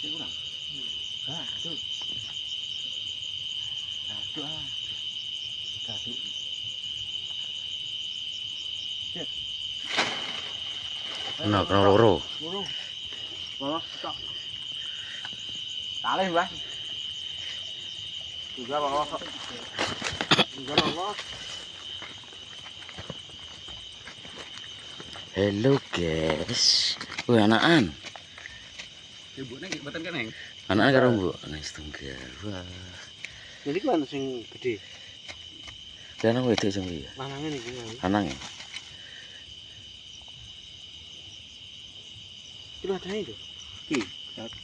kurang. Gaduh. Gaduh ah. Gaduh. Nah, kena loro. Loro. Lolos tok. Kalih, Mbah. Juga lolos kok. Juga lolos. Hello guys. Wih anakan. Ibune nggih mboten keneng. Anakan karo mbok. Nek setunggal. Wah. Jadi kan sing gede. Lanang wedok sing piye? Lanange niki. Lanang. Kilo ada itu. Ki.